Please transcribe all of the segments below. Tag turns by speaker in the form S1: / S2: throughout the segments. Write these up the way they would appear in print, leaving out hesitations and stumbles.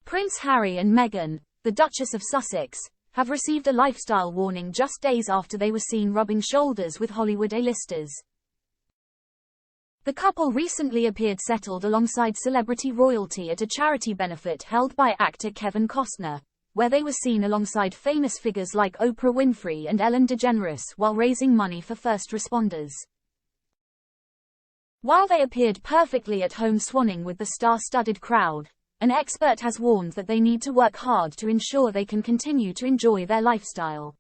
S1: Prince Harry and Meghan, the Duchess of Sussex, have received a lifestyle warning just days after they were seen rubbing shoulders with Hollywood A-listers. The couple recently appeared settled alongside celebrity royalty at a charity benefit held by actor Kevin Costner, where they were seen alongside famous figures like Oprah Winfrey and Ellen DeGeneres while raising money for first responders. While they appeared perfectly at home swanning with the star-studded crowd, an expert has warned that they need to work hard to ensure they can continue to enjoy their lifestyle.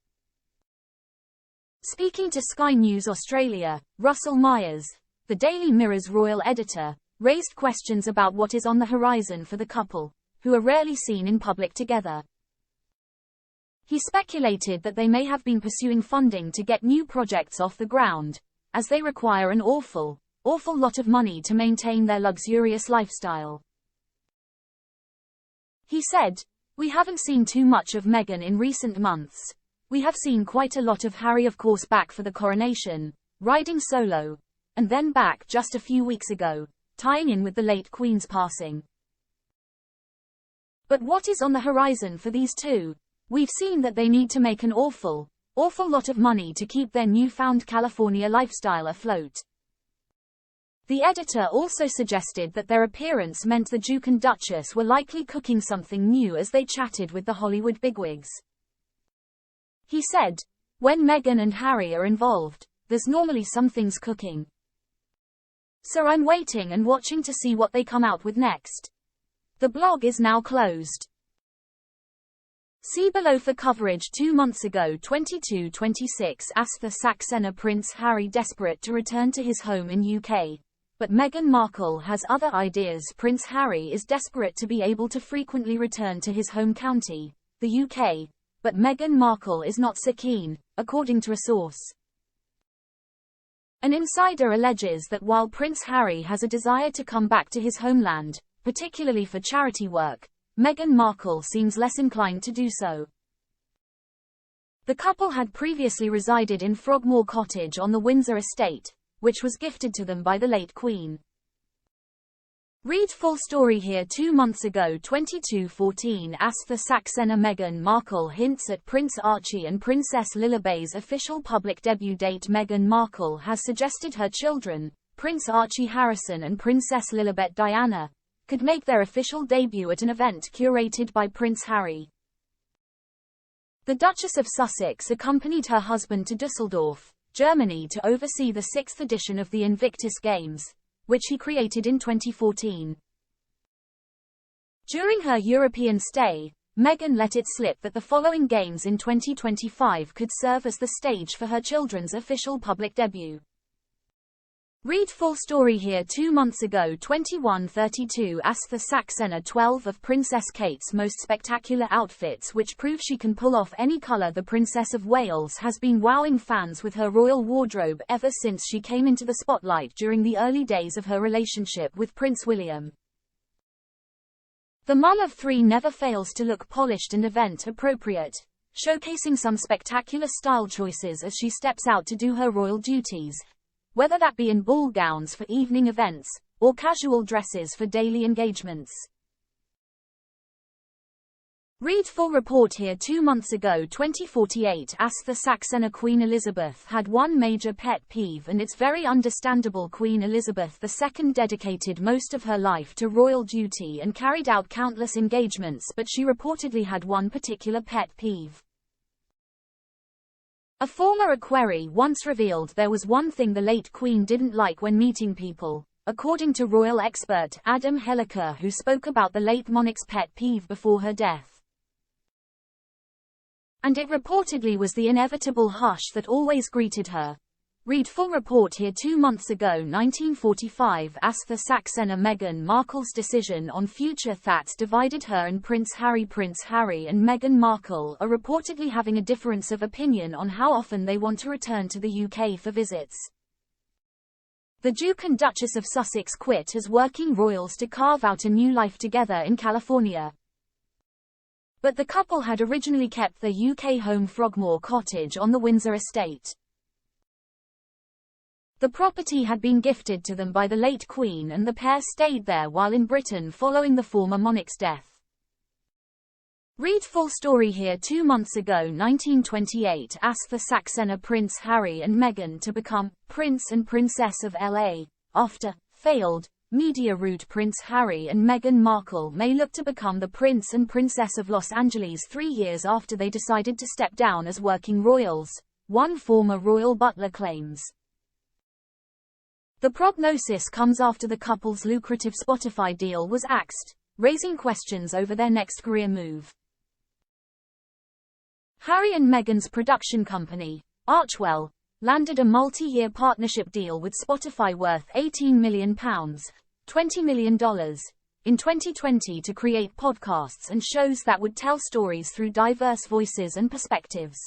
S1: Speaking to Sky News Australia, Russell Myers, the Daily Mirror's royal editor, raised questions about what is on the horizon for the couple, who are rarely seen in public together. He speculated that they may have been pursuing funding to get new projects off the ground, as they require an awful lot of money to maintain their luxurious lifestyle. He said, "We haven't seen too much of Meghan in recent months. We have seen quite a lot of Harry, of course, back for the coronation, riding solo, and then back just a few weeks ago, tying in with the late Queen's passing. But what is on the horizon for these two? We've seen that they need to make an awful lot of money to keep their newfound California lifestyle afloat." The editor also suggested that their appearance meant the Duke and Duchess were likely cooking something new as they chatted with the Hollywood bigwigs. He said, "When Meghan and Harry are involved, there's normally some things cooking. So I'm waiting and watching to see what they come out with next." The blog is now closed. See below for coverage 2 months ago. 22:26 asked the Saxena Prince Harry desperate to return to his home in UK. But Meghan Markle has other ideas. Prince Harry is desperate to be able to frequently return to his home county, the UK, but Meghan Markle is not so keen, according to a source. An insider alleges that while Prince Harry has a desire to come back to his homeland, particularly for charity work, Meghan Markle seems less inclined to do so. The couple had previously resided in Frogmore Cottage on the Windsor estate, which was gifted to them by the late Queen. Read full story here. 2 months ago. 22:14 asked the Saxena Meghan Markle hints at Prince Archie and Princess Lilibet's official public debut date. Meghan Markle has suggested her children, Prince Archie Harrison and Princess Lilibet Diana, could make their official debut at an event curated by Prince Harry. The Duchess of Sussex accompanied her husband to Düsseldorf, Germany to oversee the 6th edition of the Invictus Games, which he created in 2014. During her European stay, Meghan let it slip that the following games in 2025 could serve as the stage for her children's official public debut. Read full story here. 2 months ago. 21:32 asked the Saxena 12 of Princess Kate's most spectacular outfits, which prove she can pull off any colour. The Princess of Wales has been wowing fans with her royal wardrobe ever since she came into the spotlight during the early days of her relationship with Prince William. The mum of 3 never fails to look polished and event-appropriate, showcasing some spectacular style choices as she steps out to do her royal duties, whether that be in ball gowns for evening events, or casual dresses for daily engagements. Read full report here. 2 months ago. 2048 asked the Saxena Queen Elizabeth had one major pet peeve, and it's very understandable. Queen Elizabeth II dedicated most of her life to royal duty and carried out countless engagements, but she reportedly had one particular pet peeve. A former equerry once revealed there was one thing the late Queen didn't like when meeting people, according to royal expert Adam Helliker, who spoke about the late monarch's pet peeve before her death. And it reportedly was the inevitable hush that always greeted her. Read full report here. 2 months ago. 1945 asked the Saxena Meghan Markle's decision on future that divided her and Prince Harry. Prince Harry and Meghan Markle are reportedly having a difference of opinion on how often they want to return to the UK for visits. The Duke and Duchess of Sussex quit as working royals to carve out a new life together in California. But the couple had originally kept their UK home Frogmore Cottage on the Windsor estate. The property had been gifted to them by the late Queen, and the pair stayed there while in Britain following the former monarch's death. Read full story here. 2 months ago, 1928, asked the Saxena Prince Harry and Meghan to become Prince and Princess of LA. After failed media route, Prince Harry and Meghan Markle may look to become the Prince and Princess of Los Angeles 3 years after they decided to step down as working royals, one former royal butler claims. The prognosis comes after the couple's lucrative Spotify deal was axed, raising questions over their next career move. Harry and Meghan's production company, Archwell, landed a multi-year partnership deal with Spotify worth £18 million, $20 million, in 2020 to create podcasts and shows that would tell stories through diverse voices and perspectives.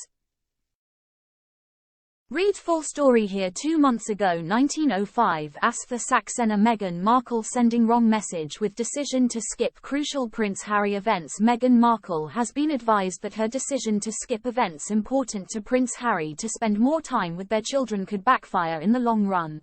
S1: Read full story here. 2 months ago, 1905, asked the Saxena Meghan Markle sending wrong message with decision to skip crucial Prince Harry events. Meghan Markle has been advised that her decision to skip events important to Prince Harry to spend more time with their children could backfire in the long run.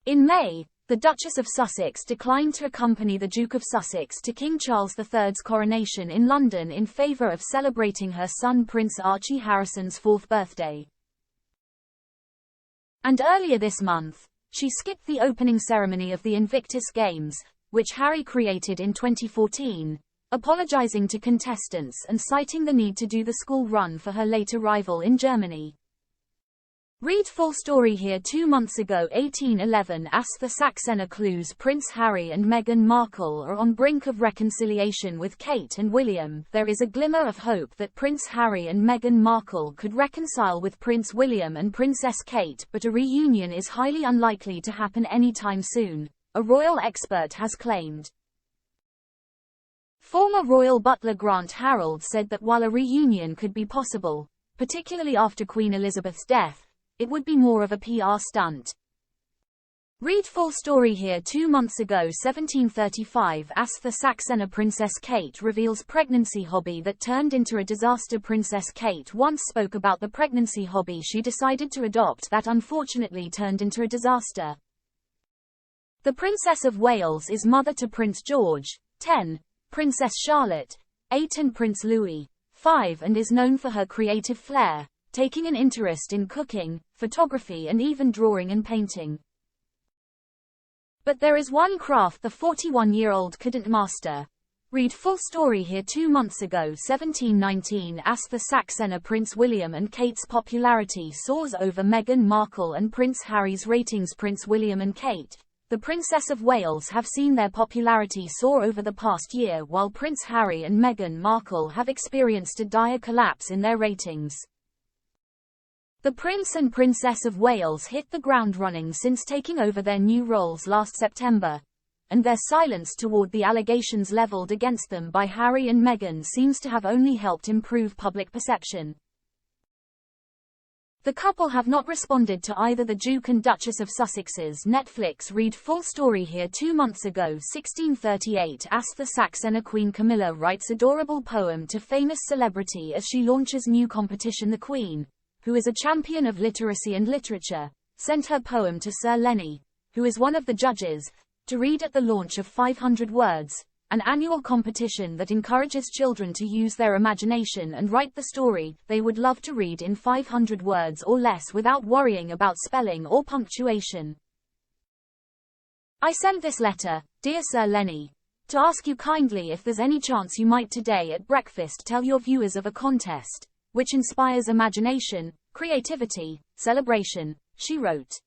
S1: In May, the Duchess of Sussex declined to accompany the Duke of Sussex to King Charles III's coronation in London in favour of celebrating her son Prince Archie Harrison's 4th birthday. And earlier this month, she skipped the opening ceremony of the Invictus Games, which Harry created in 2014, apologizing to contestants and citing the need to do the school run for her later rival in Germany. Read full story here. 2 months ago, 1811, asked the Saxena clues Prince Harry and Meghan Markle are on brink of reconciliation with Kate and William. There is a glimmer of hope that Prince Harry and Meghan Markle could reconcile with Prince William and Princess Kate, but a reunion is highly unlikely to happen anytime soon, a royal expert has claimed. Former royal butler Grant Harold said that while a reunion could be possible, particularly after Queen Elizabeth's death, it would be more of a PR stunt. Read full story here. 2 months ago, 1735, asked the Saxena Princess Kate reveals pregnancy hobby that turned into a disaster. Princess Kate once spoke about the pregnancy hobby she decided to adopt that unfortunately turned into a disaster. The Princess of Wales is mother to Prince George, 10, Princess Charlotte, 8 and Prince Louis, 5, and is known for her creative flair, taking an interest in cooking, photography and even drawing and painting. But there is one craft the 41-year-old couldn't master. Read full story here. 2 months ago, 1719, asked the Saxena Prince William and Kate's popularity soars over Meghan Markle and Prince Harry's ratings. Prince William and Kate, the Princess of Wales, have seen their popularity soar over the past year, while Prince Harry and Meghan Markle have experienced a dire collapse in their ratings. The Prince and Princess of Wales hit the ground running since taking over their new roles last September, and their silence toward the allegations leveled against them by Harry and Meghan seems to have only helped improve public perception. The couple have not responded to either the Duke and Duchess of Sussex's Netflix. Read full story here. 2 months ago, 1638, asked the Saxena Queen Camilla writes adorable poem to famous celebrity as she launches new competition. The Queen, who is a champion of literacy and literature, sent her poem to Sir Lenny, who is one of the judges, to read at the launch of 500 Words, an annual competition that encourages children to use their imagination and write the story they would love to read in 500 words or less without worrying about spelling or punctuation. I sent this letter, dear Sir Lenny, to ask you kindly if there's any chance you might today at breakfast tell your viewers of a contest which inspires imagination, creativity, celebration, she wrote.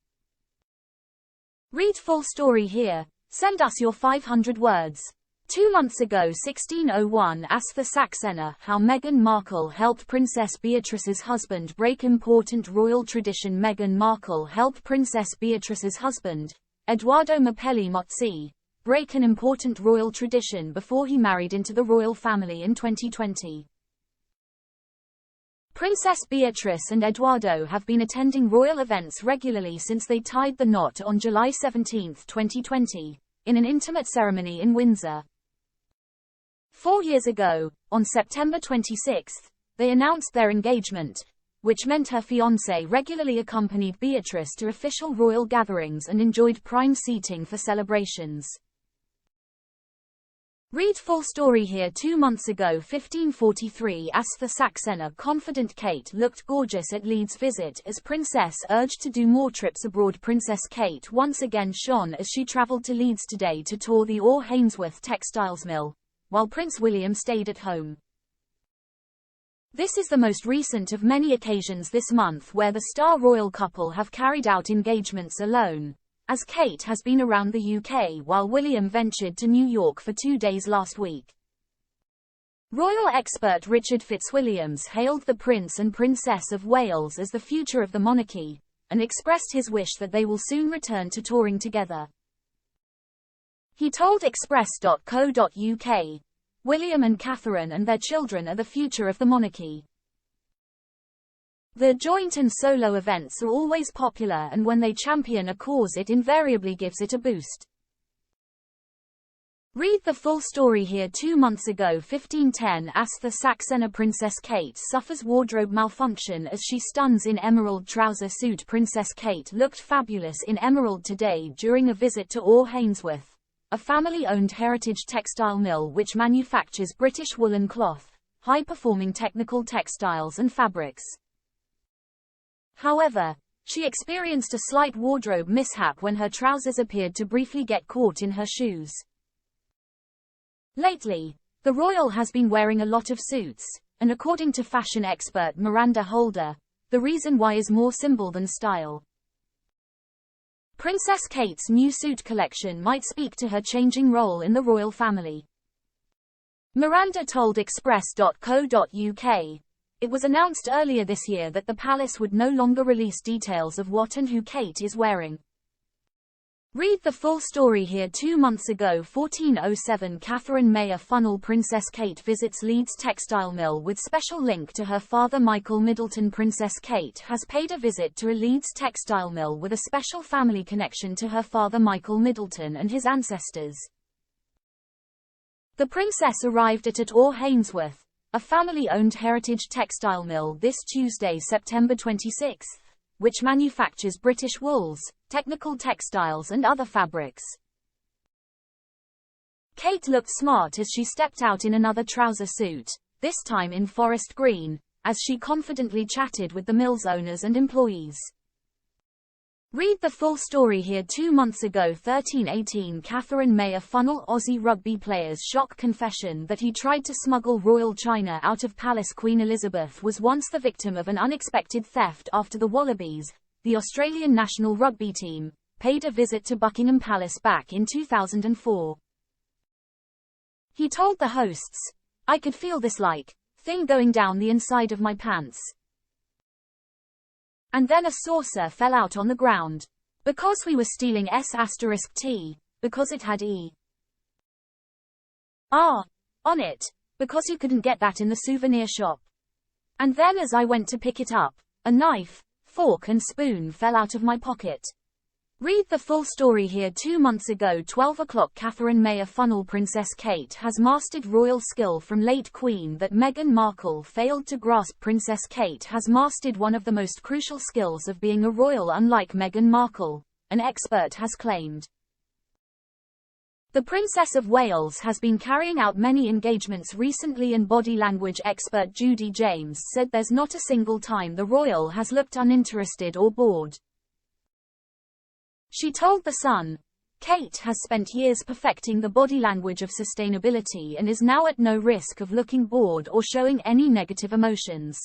S1: Read full story here. Send us your 500 words. 2 months ago, 1601, asked the Saxena how Meghan Markle helped Princess Beatrice's husband break important royal tradition. Meghan Markle helped Princess Beatrice's husband, Edoardo Mapelli Mozzi, break an important royal tradition before he married into the royal family in 2020. Princess Beatrice and Edoardo have been attending royal events regularly since they tied the knot on July 17, 2020, in an intimate ceremony in Windsor. 4 years ago, on September 26, they announced their engagement, which meant her fiancé regularly accompanied Beatrice to official royal gatherings and enjoyed prime seating for celebrations. Read full story here. 2 months ago 1543 as the Saxena confident Kate looked gorgeous at Leeds visit as Princess urged to do more trips abroad. Princess Kate once again shone as she travelled to Leeds today to tour the Orr Hainsworth textiles mill, while Prince William stayed at home. This is the most recent of many occasions this month where the star royal couple have carried out engagements alone, as Kate has been around the UK while William ventured to New York for 2 days last week. Royal expert Richard Fitzwilliams hailed the Prince and Princess of Wales as the future of the monarchy, and expressed his wish that they will soon return to touring together. He told Express.co.uk, "William and Catherine and their children are the future of the monarchy. The joint and solo events are always popular, and when they champion a cause it invariably gives it a boost." Read the full story here. 2 months ago 1510 as the Saxena Princess Kate suffers wardrobe malfunction as she stuns in emerald trouser suit. Princess Kate looked fabulous in emerald today during a visit to Orr Hainsworth, a family-owned heritage textile mill which manufactures British woolen cloth, high-performing technical textiles and fabrics. However, she experienced a slight wardrobe mishap when her trousers appeared to briefly get caught in her shoes. Lately, the royal has been wearing a lot of suits, and according to fashion expert Miranda Holder, the reason why is more symbol than style. Princess Kate's new suit collection might speak to her changing role in the royal family. Miranda told Express.co.uk, "It was announced earlier this year that the palace would no longer release details of what and who Kate is wearing." Read the full story here. 2 months ago 1407 Catherine Mayer funnel Princess Kate visits Leeds textile mill with special link to her father Michael Middleton. Princess Kate has paid a visit to a Leeds textile mill with a special family connection to her father Michael Middleton and his ancestors. The princess arrived at Orr Hainsworth, a family-owned heritage textile mill this Tuesday, September 26, which manufactures British wools, technical textiles and other fabrics. Kate looked smart as she stepped out in another trouser suit, this time in forest green, as she confidently chatted with the mill's owners and employees. Read the full story here. 2 months ago 1318 Catherine Mayer funnel Aussie rugby players shock confession that he tried to smuggle royal china out of palace. Queen Elizabeth was once the victim of an unexpected theft after the Wallabies, the Australian national rugby team, paid a visit to Buckingham Palace back in 2004. He told the hosts, "I could feel this thing going down the inside of my pants. And then a saucer fell out on the ground. Because we were stealing S*T, because it had E.R. on it, because you couldn't get that in the souvenir shop. And then as I went to pick it up, a knife, fork and spoon fell out of my pocket." Read the full story here. 2 months ago 12 o'clock Catherine Mayer funnel Princess Kate has mastered royal skill from late Queen that Meghan Markle failed to grasp. Princess Kate has mastered one of the most crucial skills of being a royal, unlike Meghan Markle, an expert has claimed. The Princess of Wales has been carrying out many engagements recently, and body language expert Judy James said there's not a single time the royal has looked uninterested or bored. She told The Sun, "Kate has spent years perfecting the body language of sustainability and is now at no risk of looking bored or showing any negative emotions."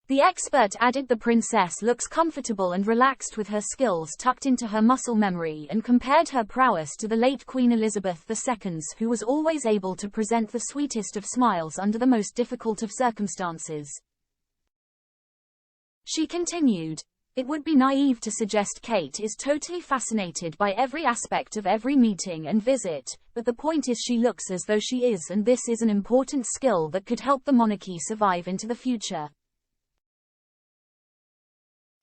S1: The expert added the princess looks comfortable and relaxed with her skills tucked into her muscle memory, and compared her prowess to the late Queen Elizabeth II's, who was always able to present the sweetest of smiles under the most difficult of circumstances. She continued, "It would be naive to suggest Kate is totally fascinated by every aspect of every meeting and visit, but the point is she looks as though she is, and this is an important skill that could help the monarchy survive into the future."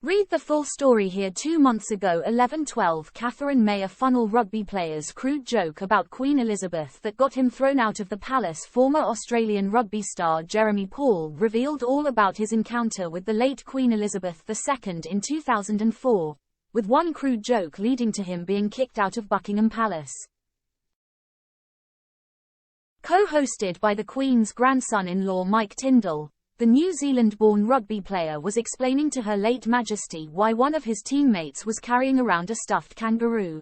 S1: Read the full story here. 2 months ago 11:12 Catherine Mayer funnel rugby players crude joke about Queen Elizabeth that got him thrown out of the palace. Former Australian rugby star Jeremy Paul revealed all about his encounter with the late Queen Elizabeth II in 2004, with one crude joke leading to him being kicked out of Buckingham Palace. Co-hosted by the Queen's grandson-in-law Mike Tindall, the New Zealand-born rugby player was explaining to Her Late Majesty why one of his teammates was carrying around a stuffed kangaroo.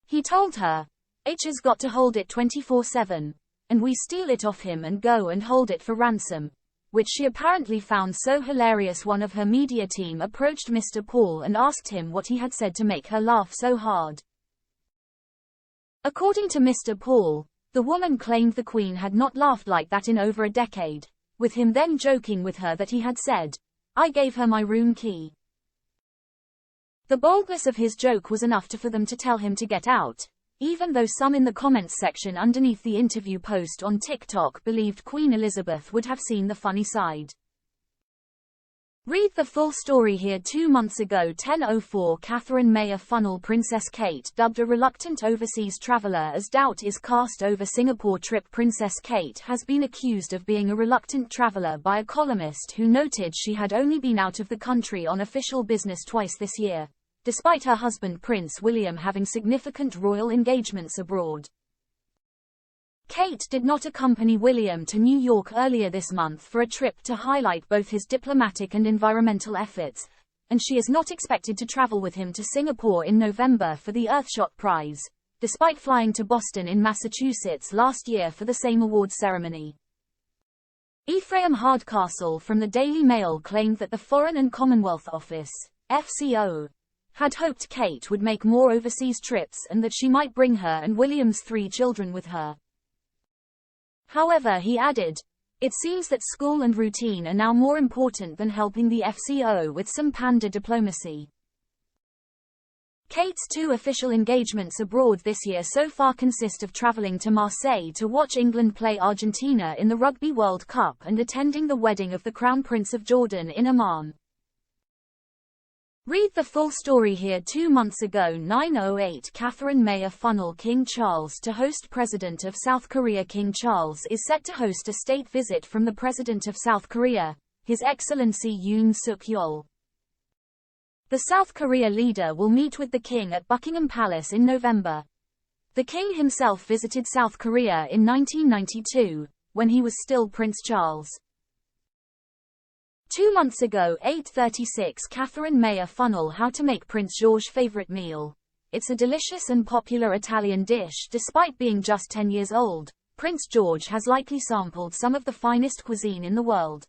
S1: He told her, "H has got to hold it 24/7, and we steal it off him and go and hold it for ransom," which she apparently found so hilarious one of her media team approached Mr. Paul and asked him what he had said to make her laugh so hard. According to Mr. Paul, the woman claimed the Queen had not laughed like that in over a decade, with him then joking with her that he had said, "I gave her my room key." The boldness of his joke was enough for them to tell him to get out, even though some in the comments section underneath the interview post on TikTok believed Queen Elizabeth would have seen the funny side. Read the full story here. 2 months ago 10:04 Catherine Mayer funnel Princess Kate dubbed a reluctant overseas traveller as doubt is cast over Singapore trip. Princess Kate has been accused of being a reluctant traveller by a columnist who noted she had only been out of the country on official business twice this year, despite her husband Prince William having significant royal engagements abroad. Kate did not accompany William to New York earlier this month for a trip to highlight both his diplomatic and environmental efforts, and she is not expected to travel with him to Singapore in November for the Earthshot Prize, despite flying to Boston in Massachusetts last year for the same awards ceremony. Ephraim Hardcastle from the Daily Mail claimed that the Foreign and Commonwealth Office, FCO, had hoped Kate would make more overseas trips and that she might bring her and William's 3 children with her. However, he added, "It seems that school and routine are now more important than helping the FCO with some panda diplomacy." Kate's 2 official engagements abroad this year so far consist of traveling to Marseille to watch England play Argentina in the Rugby World Cup and attending the wedding of the Crown Prince of Jordan in Amman. Read the full story here. 2 months ago 9:08 Catherine Mayer funnel King Charles to host President of South Korea. King Charles is set to host a state visit from the President of South Korea, His Excellency Yoon Suk-yeol. The South Korea leader will meet with the King at Buckingham Palace in November. The King himself visited South Korea in 1992, when he was still Prince Charles. 2 months ago 8:36 Catherine Mayer funnel how to make Prince George's favorite meal. It's a delicious and popular Italian dish. Despite being just 10 years old, Prince George has likely sampled some of the finest cuisine in the world.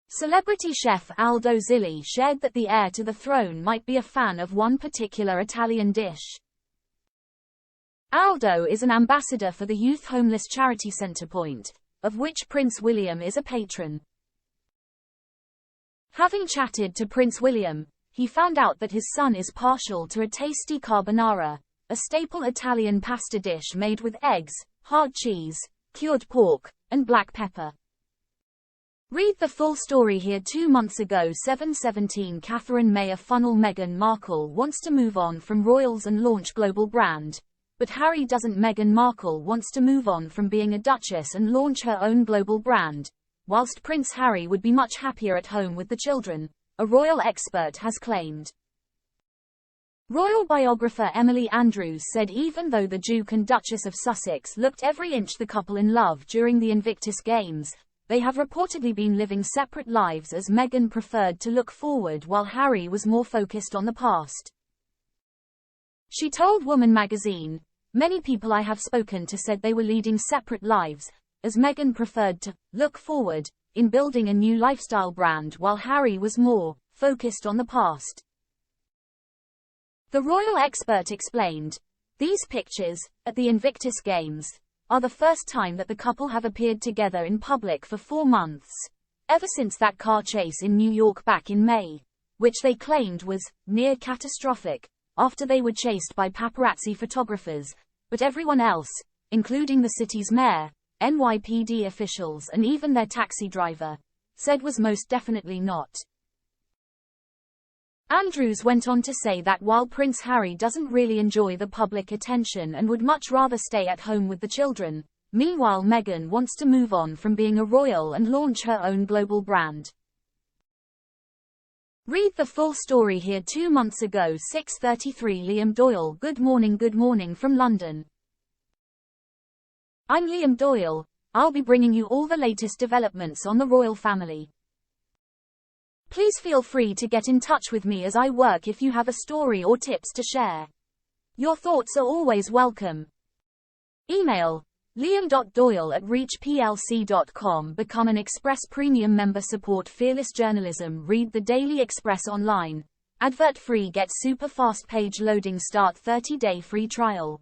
S1: Celebrity chef Aldo Zilli shared that the heir to the throne might be a fan of one particular Italian dish. Aldo is an ambassador for the Youth Homeless Charity Centrepoint, of which Prince William is a patron. Having chatted to Prince William, he found out that his son is partial to a tasty carbonara, a staple Italian pasta dish made with eggs, hard cheese, cured pork, and black pepper. Read the full story here. 2 months ago 7:17 Catherine Mayer funnel Meghan Markle wants to move on from royals and launch global brand. But Harry doesn't. Meghan Markle wants to move on from being a duchess and launch her own global brand, whilst Prince Harry would be much happier at home with the children, a royal expert has claimed. Royal biographer Emily Andrews said even though the Duke and Duchess of Sussex looked every inch the couple in love during the Invictus Games, they have reportedly been living separate lives as Meghan preferred to look forward while Harry was more focused on the past. She told Woman magazine, "Many people I have spoken to said they were leading separate lives, as Meghan preferred to look forward in building a new lifestyle brand while Harry was more focused on the past." The royal expert explained, "These pictures, at the Invictus Games, are the first time that the couple have appeared together in public for 4 months, ever since that car chase in New York back in May, which they claimed was near catastrophic, after they were chased by paparazzi photographers, but everyone else, including the city's mayor, NYPD officials and even their taxi driver, said was most definitely not." Andrews went on to say that while Prince Harry doesn't really enjoy the public attention and would much rather stay at home with the children, meanwhile Meghan wants to move on from being a royal and launch her own global brand. Read the full story here. 2 months ago 6:33 Liam Doyle. Good morning from London. I'm Liam Doyle. I'll be bringing you all the latest developments on the royal family. Please feel free to get in touch with me as I work if you have a story or tips to share. Your thoughts are always welcome. Email liam.doyle@reachplc.com. Become an Express Premium member. Support fearless journalism. Read the Daily Express online. Advert free. Get super fast page loading. Start 30-day free trial.